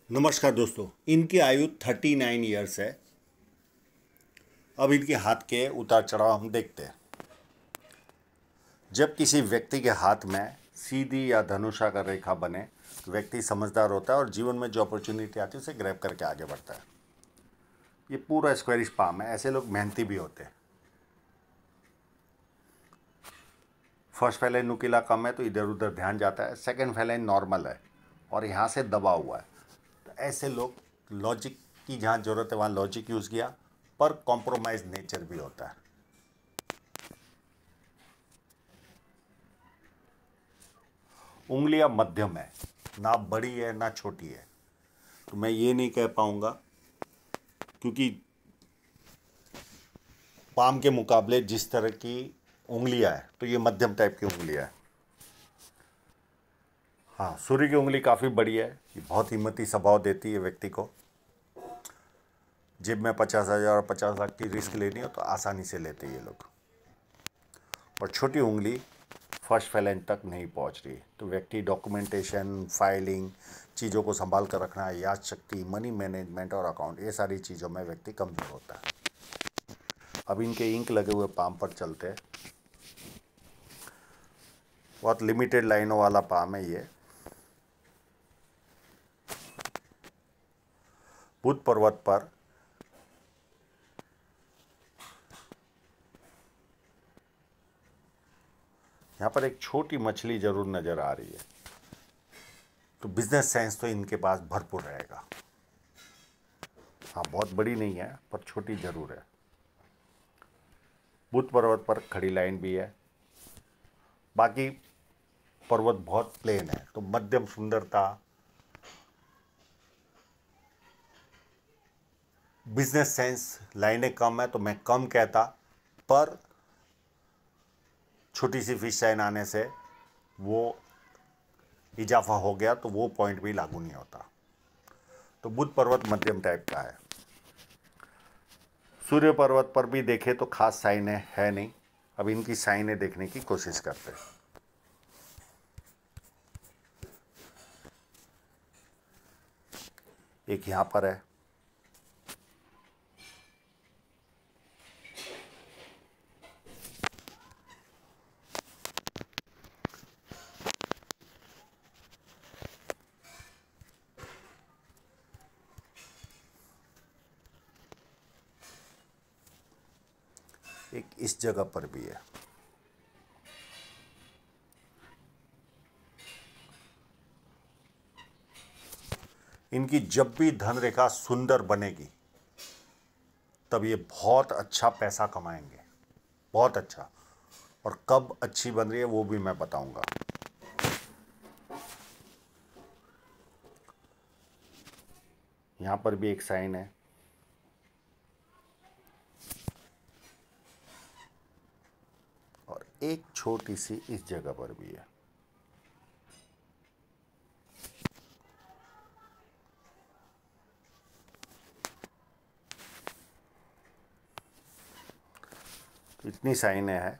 नमस्कार दोस्तों। इनकी आयु 39 ईयर्स है। अब इनके हाथ के उतार चढ़ाव हम देखते हैं। जब किसी व्यक्ति के हाथ में सीधी या धनुषाकार रेखा बने तो व्यक्ति समझदार होता है और जीवन में जो अपॉर्चुनिटी आती है उसे ग्रैब करके आगे बढ़ता है। ये पूरा स्क्वेरिश पाम है। ऐसे लोग मेहनती भी होते हैं। फर्स्ट फेलाइन नुकीला कम है तो इधर उधर ध्यान जाता है। सेकंड फेलाइन नॉर्मल है और यहाँ से दबा हुआ है। तो ऐसे लोग लॉजिक की जहाँ ज़रूरत है वहाँ लॉजिक यूज़ किया, पर कॉम्प्रोमाइज नेचर भी होता है। उंगलियां मध्यम है, ना बड़ी है ना छोटी है। तो मैं ये नहीं कह पाऊंगा, क्योंकि पाम के मुकाबले जिस तरह की उंगलियां है तो ये मध्यम टाइप की उंगलियां है। हाँ, सूर्य की उंगली काफ़ी बड़ी है। ये बहुत हिम्मती स्वभाव देती है व्यक्ति को। जेब में 50,000 और 50 लाख की रिस्क लेनी हो तो आसानी से लेते ये लोग। और छोटी उंगली फर्स्ट फेलाइन तक नहीं पहुंच रही तो व्यक्ति डॉक्यूमेंटेशन, फाइलिंग, चीज़ों को संभाल कर रखना, याद शक्ति, मनी मैनेजमेंट और अकाउंट, ये सारी चीज़ों में व्यक्ति कमज़ोर होता है। अब इनके इंक लगे हुए पाम पर चलते हैं। बहुत लिमिटेड लाइनों वाला पाम है ये। बुध पर्वत पर यहाँ पर एक छोटी मछली जरूर नज़र आ रही है। तो बिजनेस सेंस तो इनके पास भरपूर रहेगा। हाँ, बहुत बड़ी नहीं है पर छोटी जरूर है। बुध पर्वत पर खड़ी लाइन भी है। बाकी पर्वत बहुत प्लेन है तो मध्यम सुंदरता, बिजनेस सेंस, लाइनें कम है तो मैं कम कहता, पर छोटी सी फिश लाइन आने से वो इजाफा हो गया तो वो पॉइंट भी लागू नहीं होता। तो बुध पर्वत मध्यम टाइप का है। सूर्य पर्वत पर भी देखे तो खास साइनें है नहीं। अब इनकी साइनें देखने की कोशिश करते हैं। एक यहाँ पर है, एक इस जगह पर भी है। इनकी जब भी धन रेखा सुंदर बनेगी तब ये बहुत अच्छा पैसा कमाएंगे, बहुत अच्छा। और कब अच्छी बन रही है वो भी मैं बताऊंगा। यहां पर भी एक साइन है। और एक छोटी सी इस जगह पर भी है। तो इतनी साइनें हैं।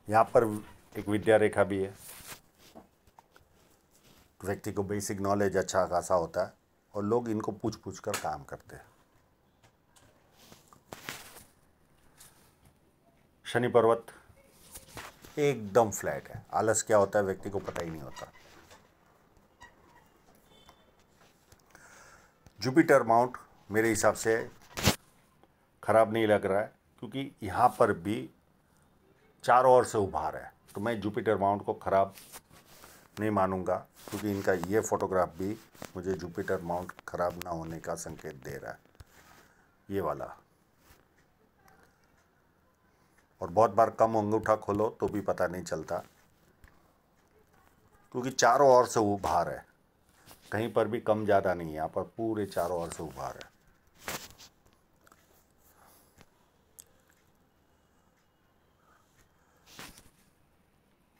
यहां पर एक विद्या रेखा भी है। व्यक्ति को बेसिक नॉलेज अच्छा खासा होता है और लोग इनको पूछ पूछ कर काम करते हैं। शनि पर्वत एकदम फ्लैट है। आलस क्या होता है व्यक्ति को पता ही नहीं होता। जुपिटर माउंट मेरे हिसाब से खराब नहीं लग रहा है, क्योंकि यहाँ पर भी चारों ओर से उभार है। तो मैं जुपिटर माउंट को खराब नहीं मानूंगा, क्योंकि इनका ये फोटोग्राफ भी मुझे जुपिटर माउंट खराब ना होने का संकेत दे रहा है, ये वाला। और बहुत बार कम अंगूठा खोलो तो भी पता नहीं चलता, क्योंकि चारों ओर से उभार है। कहीं पर भी कम ज़्यादा नहीं है, यहाँ पर पूरे चारों ओर से उभार है।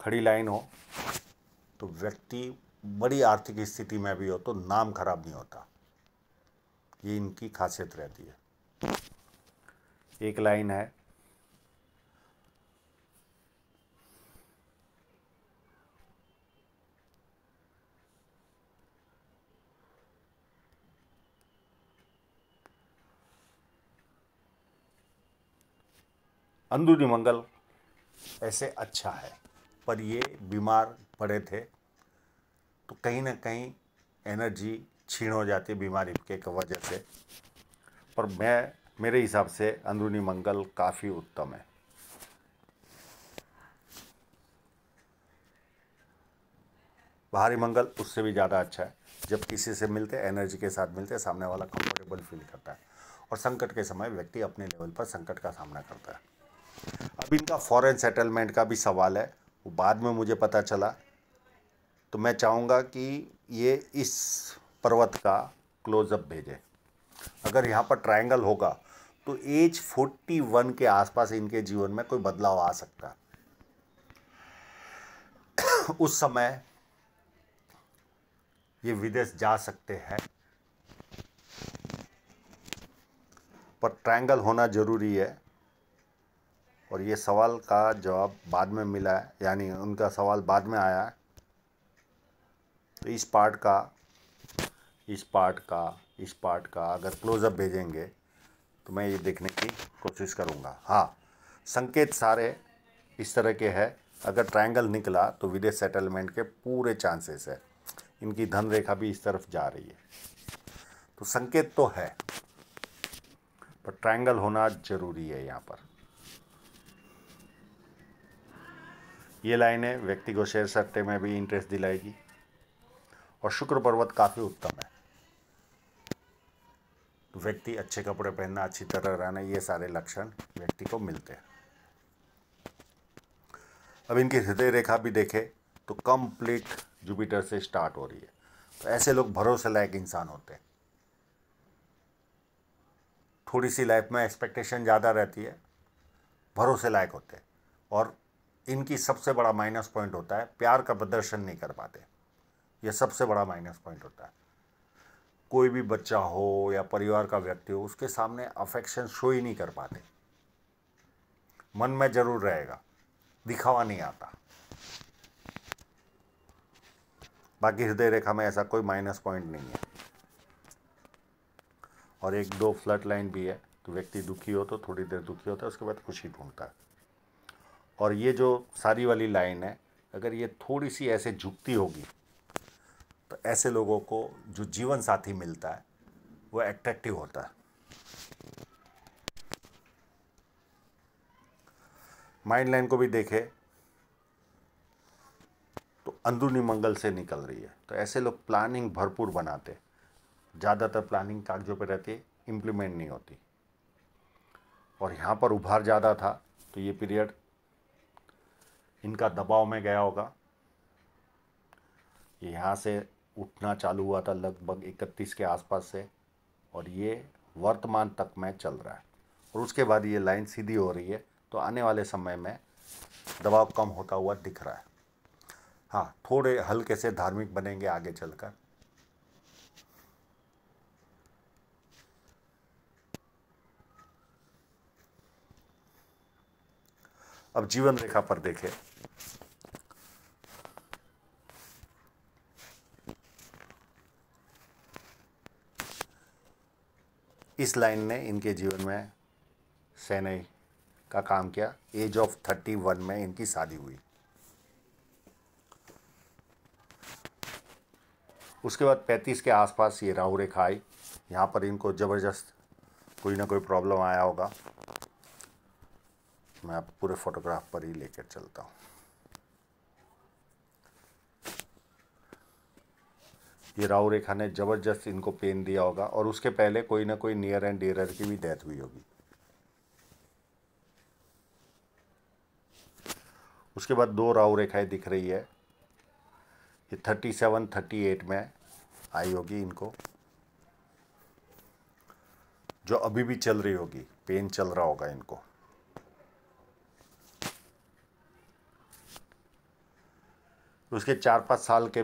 खड़ी लाइन हो तो व्यक्ति बड़ी आर्थिक स्थिति में भी हो तो नाम खराब नहीं होता, ये इनकी खासियत रहती है। एक लाइन है, अंदरूनी मंगल ऐसे अच्छा है, पर ये बीमार पड़े थे तो कहीं ना कहीं एनर्जी छीन हो जाती है बीमारी के वजह से। पर मेरे हिसाब से अंदरूनी मंगल काफ़ी उत्तम है। बाहरी मंगल उससे भी ज़्यादा अच्छा है। जब किसी से मिलते एनर्जी के साथ मिलते सामने वाला कंफर्टेबल फील करता है और संकट के समय व्यक्ति अपने लेवल पर संकट का सामना करता है। अब इनका फॉरेन सेटलमेंट का भी सवाल है, वो बाद में मुझे पता चला, तो मैं चाहूँगा कि ये इस पर्वत का क्लोजअप भेजे। अगर यहाँ पर ट्रायंगल होगा तो एज 41 के आसपास इनके जीवन में कोई बदलाव आ सकता है। उस समय ये विदेश जा सकते हैं, पर ट्रायंगल होना ज़रूरी है। और ये सवाल का जवाब बाद में मिला है, यानी उनका सवाल बाद में आया है। तो इस पार्ट का अगर क्लोजअप भेजेंगे तो मैं ये देखने की कोशिश करूँगा। हाँ, संकेत सारे इस तरह के हैं। अगर ट्रायंगल निकला तो विदेश सेटलमेंट के पूरे चांसेस है। इनकी धन रेखा भी इस तरफ जा रही है, तो संकेत तो है, पर ट्रायंगल होना जरूरी है। यहाँ पर ये लाइनें व्यक्ति को शेयर सट्टे में भी इंटरेस्ट दिलाएगी। और शुक्र पर्वत काफ़ी उत्तम है, तो व्यक्ति अच्छे कपड़े पहनना, अच्छी तरह रहना, ये सारे लक्षण व्यक्ति को मिलते हैं। अब इनकी हृदय रेखा भी देखें तो कंप्लीट जुपिटर से स्टार्ट हो रही है। तो ऐसे लोग भरोसे लायक इंसान होते हैं। थोड़ी सी लाइफ में एक्सपेक्टेशन ज़्यादा रहती है, भरोसे लायक होते हैं। और इनकी सबसे बड़ा माइनस पॉइंट होता है प्यार का प्रदर्शन नहीं कर पाते। यह सबसे बड़ा माइनस पॉइंट होता है। कोई भी बच्चा हो या परिवार का व्यक्ति हो, उसके सामने अफेक्शन शो ही नहीं कर पाते। मन में जरूर रहेगा, दिखावा नहीं आता। बाकी हृदय रेखा में ऐसा कोई माइनस पॉइंट नहीं है। और एक दो फ्लड लाइन भी है, तो व्यक्ति दुखी हो तो थोड़ी देर दुखी होता है, उसके बाद खुशी ढूंढता है। और ये जो सारी वाली लाइन है, अगर ये थोड़ी सी ऐसे झुकती होगी तो ऐसे लोगों को जो जीवन साथी मिलता है वो एट्रैक्टिव होता है। माइंड लाइन को भी देखे तो अंदरूनी मंगल से निकल रही है। तो ऐसे लोग प्लानिंग भरपूर बनाते, ज़्यादातर प्लानिंग कागजों पे रहती है, इम्प्लीमेंट नहीं होती। और यहाँ पर उभार ज़्यादा था, तो ये पीरियड इनका दबाव में गया होगा। ये यहाँ से उठना चालू हुआ था लगभग 31 के आसपास से, और ये वर्तमान तक में चल रहा है। और उसके बाद ये लाइन सीधी हो रही है, तो आने वाले समय में दबाव कम होता हुआ दिख रहा है। हाँ, थोड़े हल्के से धार्मिक बनेंगे आगे चलकर। अब जीवन रेखा पर देखें, इस लाइन ने इनके जीवन में शहनाई का काम किया। एज ऑफ 31 में इनकी शादी हुई। उसके बाद 35 के आसपास ये राहु रेखा आई। यहाँ पर इनको ज़बरदस्त कोई ना कोई प्रॉब्लम आया होगा। मैं आप पूरे फोटोग्राफ पर ही लेकर चलता हूँ। ये राहु रेखा ने ज़बरदस्त इनको पेन दिया होगा, और उसके पहले कोई ना कोई नियर एंड डियर की भी डेथ हुई होगी। उसके बाद दो राहु रेखाएं दिख रही है। ये 37 38 में आई होगी इनको, जो अभी भी चल रही होगी, पेन चल रहा होगा इनको। उसके 4-5 साल के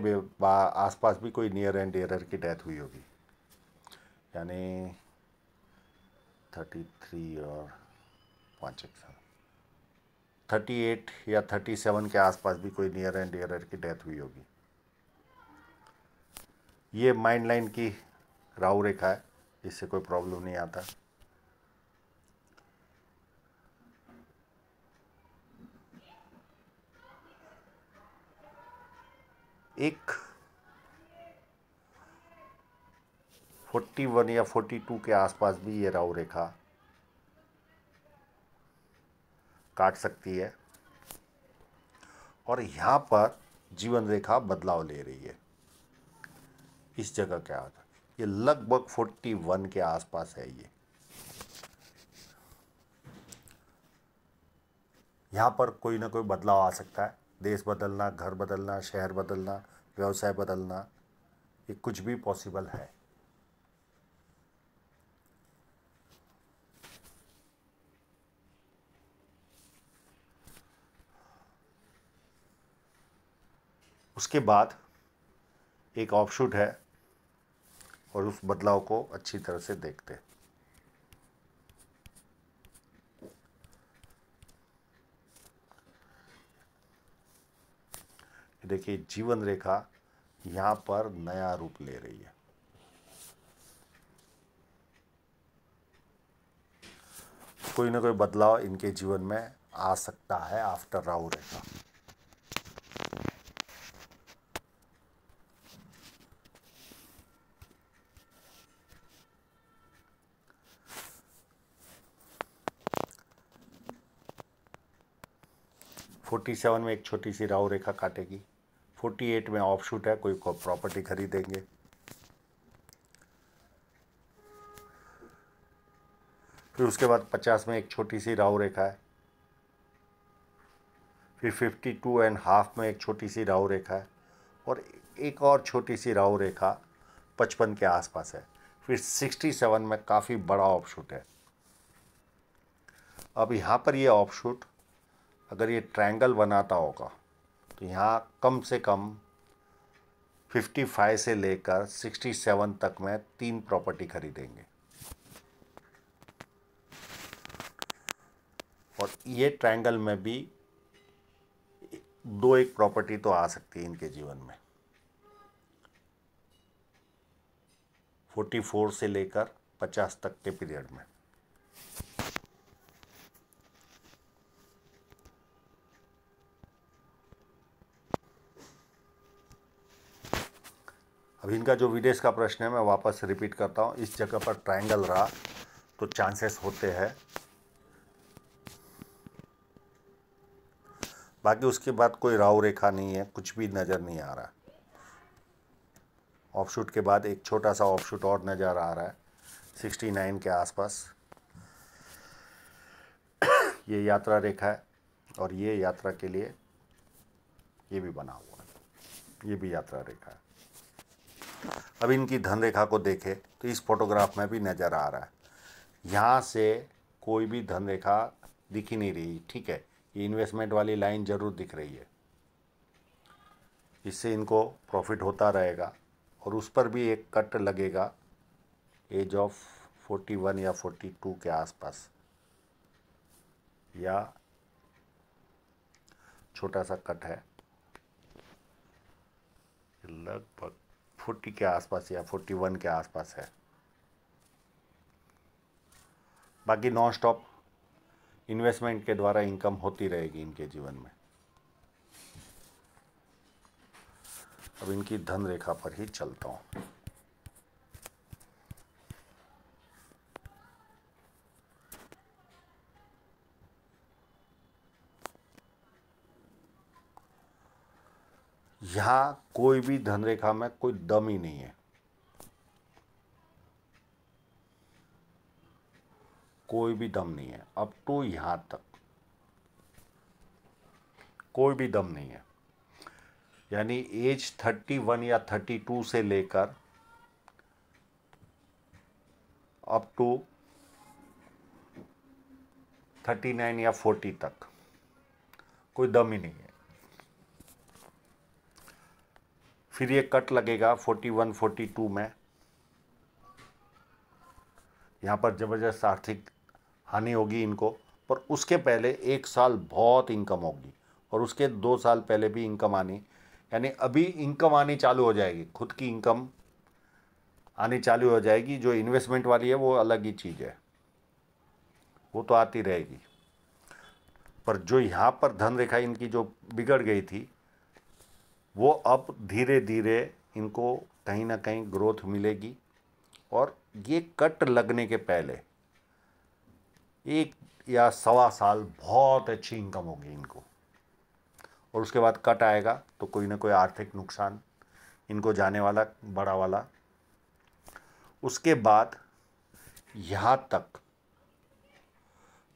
आसपास भी कोई नियर एंड डियर की डेथ हुई होगी, यानी 33 और 5 साल 38 या 37 के आसपास भी कोई नियर एंड डियर की डेथ हुई होगी। ये माइंड लाइन की राहु रेखा है, इससे कोई प्रॉब्लम नहीं आता। एक 41 या 42 के आसपास भी ये राहु रेखा काट सकती है और यहाँ पर जीवन रेखा बदलाव ले रही है। इस जगह क्या होता है, ये लगभग 41 के आसपास है। ये यहाँ पर कोई ना कोई बदलाव आ सकता है। देश बदलना, घर बदलना, शहर बदलना, व्यवसाय बदलना, ये कुछ भी पॉसिबल है। उसके बाद एक ऑफशूट है और उस बदलाव को अच्छी तरह से देखते हैं। देखिए जीवन रेखा यहाँ पर नया रूप ले रही है। कोई ना कोई बदलाव इनके जीवन में आ सकता है आफ्टर राहु रेखा। फोर्टी 47 में एक छोटी सी राहु रेखा काटेगी। 48 में ऑफशूट है, कोई प्रॉपर्टी खरीदेंगे। फिर उसके बाद 50 में एक छोटी सी राहु रेखा है। फिर 52.5 में एक छोटी सी राहु रेखा है और एक और छोटी सी राहु रेखा 55 के आसपास है। फिर 67 में काफ़ी बड़ा ऑफशूट है। अब यहाँ पर ये ऑफशूट अगर ये ट्रायंगल बनाता होगा तो यहाँ कम से कम 55 से लेकर 67 तक में 3 प्रॉपर्टी खरीदेंगे और ये ट्रायंगल में भी 2-1 प्रॉपर्टी तो आ सकती है इनके जीवन में। 44 से लेकर 50 तक के पीरियड में। अब इनका जो विदेश का प्रश्न है मैं वापस रिपीट करता हूँ। इस जगह पर ट्रायंगल रहा तो चांसेस होते हैं, बाकी उसके बाद कोई राहु रेखा नहीं है, कुछ भी नज़र नहीं आ रहा। ऑफशूट के बाद एक छोटा सा ऑफशूट और नज़र आ रहा है 69 के आसपास। ये यात्रा रेखा है और ये यात्रा के लिए ये भी बना हुआ है, ये भी यात्रा रेखा है। अब इनकी धन रेखा को देखें तो इस फोटोग्राफ में भी नज़र आ रहा है, यहाँ से कोई भी धन रेखा दिख ही नहीं रही। ठीक है, ये इन्वेस्टमेंट वाली लाइन ज़रूर दिख रही है, इससे इनको प्रॉफिट होता रहेगा और उस पर भी एक कट लगेगा एज ऑफ 41 या 42 के आसपास, या छोटा सा कट है लगभग 40 के आसपास या 41 के आसपास है। बाकी नॉन स्टॉप इन्वेस्टमेंट के द्वारा इनकम होती रहेगी इनके जीवन में। अब इनकी धन रेखा पर ही चलता हूँ। यहाँ कोई भी धन रेखा में कोई दम ही नहीं है, कोई भी दम नहीं है। अप टू यहाँ तक कोई भी दम नहीं है, यानी एज 31 या 32 से लेकर अप टू 39 या 40 तक कोई दम ही नहीं है। फिर ये कट लगेगा 41 42 में, यहाँ पर ज़बरदस्त आर्थिक हानि होगी इनको, पर उसके पहले 1 साल बहुत इनकम होगी और उसके 2 साल पहले भी इनकम आनी, यानी अभी इनकम आनी चालू हो जाएगी, खुद की इनकम आनी चालू हो जाएगी। जो इन्वेस्टमेंट वाली है वो अलग ही चीज़ है, वो तो आती रहेगी। पर जो यहाँ पर धन रेखा इनकी जो बिगड़ गई थी वो अब धीरे धीरे इनको कहीं ना कहीं ग्रोथ मिलेगी और ये कट लगने के पहले 1 या सवा साल बहुत अच्छी इनकम होगी इनको, और उसके बाद कट आएगा तो कोई ना कोई आर्थिक नुकसान इनको जाने वाला बड़ा वाला। उसके बाद यहाँ तक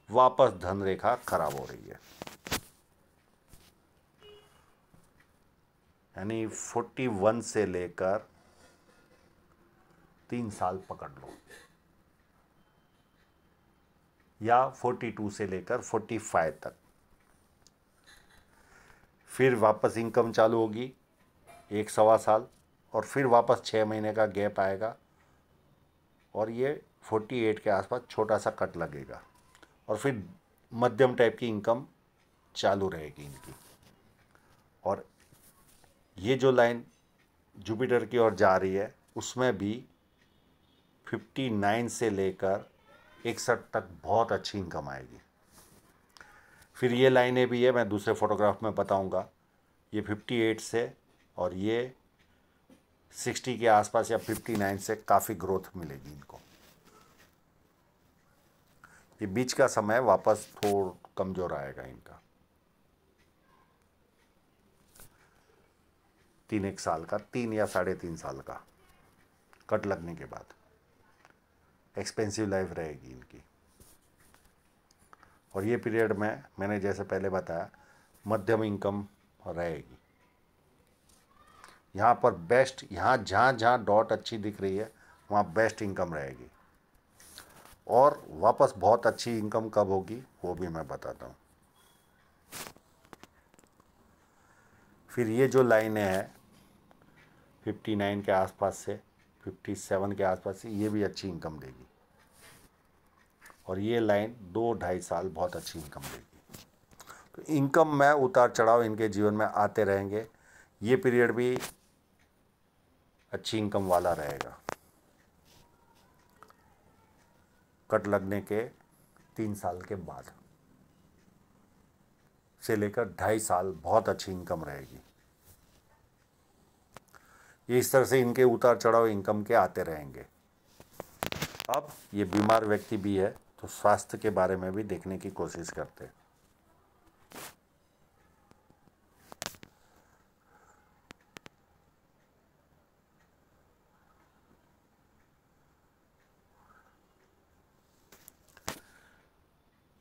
वापस धन रेखा खराब हो रही है, यानी 41 से लेकर 3 साल पकड़ लो, या 42 से लेकर 45 तक। फिर वापस इनकम चालू होगी 1 सवा साल, और फिर वापस 6 महीने का गैप आएगा और ये 48 के आसपास छोटा सा कट लगेगा, और फिर मध्यम टाइप की इनकम चालू रहेगी इनकी। और ये जो लाइन जुपिटर की ओर जा रही है उसमें भी 59 से लेकर 61 तक बहुत अच्छी इनकम आएगी। फिर ये लाइनें भी है, मैं दूसरे फोटोग्राफ में बताऊंगा। ये 58 से और ये 60 के आसपास या 59 से काफ़ी ग्रोथ मिलेगी इनको। ये बीच का समय वापस थोड़ा कमज़ोर आएगा इनका, 3 साल का, 3 या 3.5 साल का कट लगने के बाद एक्सपेंसिव लाइफ रहेगी इनकी। और ये पीरियड में मैंने जैसे पहले बताया मध्यम इनकम रहेगी। यहाँ पर बेस्ट, यहाँ जहाँ जहाँ डॉट अच्छी दिख रही है वहाँ बेस्ट इनकम रहेगी। और वापस बहुत अच्छी इनकम कब होगी वो भी मैं बताता हूँ। फिर ये जो लाइनें हैं 59 के आसपास से 57 के आसपास से, ये भी अच्छी इनकम देगी। और ये लाइन 2-2.5 साल बहुत अच्छी इनकम देगी। तो इनकम में उतार चढ़ाव इनके जीवन में आते रहेंगे। ये पीरियड भी अच्छी इनकम वाला रहेगा। कट लगने के 3 साल के बाद से लेकर 2.5 साल बहुत अच्छी इनकम रहेगी। ये इस तरह से इनके उतार चढ़ाव इनकम के आते रहेंगे। अब ये बीमार व्यक्ति भी है तो स्वास्थ्य के बारे में भी देखने की कोशिश करते हैं।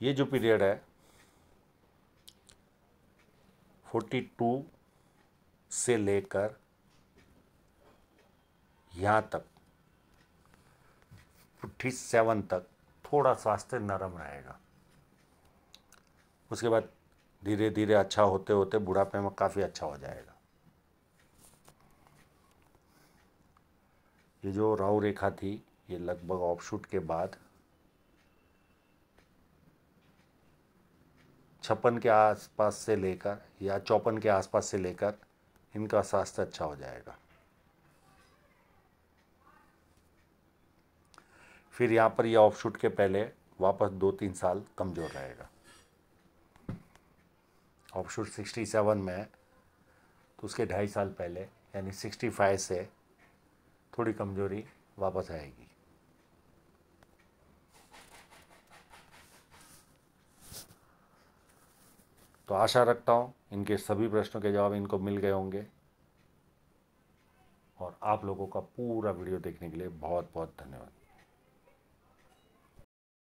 ये जो पीरियड है 42 से लेकर यहाँ तक 47 तक थोड़ा स्वास्थ्य नरम रहेगा। उसके बाद धीरे धीरे अच्छा होते होते बुढ़ापे में काफ़ी अच्छा हो जाएगा। ये जो राहु रेखा थी ये लगभग ऑफशूट के बाद 56 के आसपास से लेकर या 54 के आसपास से लेकर इनका स्वास्थ्य अच्छा हो जाएगा। फिर यहाँ पर ये ऑफशूट के पहले वापस 2-3 साल कमज़ोर रहेगा। ऑफशूट 67 में है तो उसके 2.5 साल पहले यानी 65 से थोड़ी कमज़ोरी वापस आएगी। तो आशा रखता हूँ इनके सभी प्रश्नों के जवाब इनको मिल गए होंगे। और आप लोगों का पूरा वीडियो देखने के लिए बहुत बहुत धन्यवाद।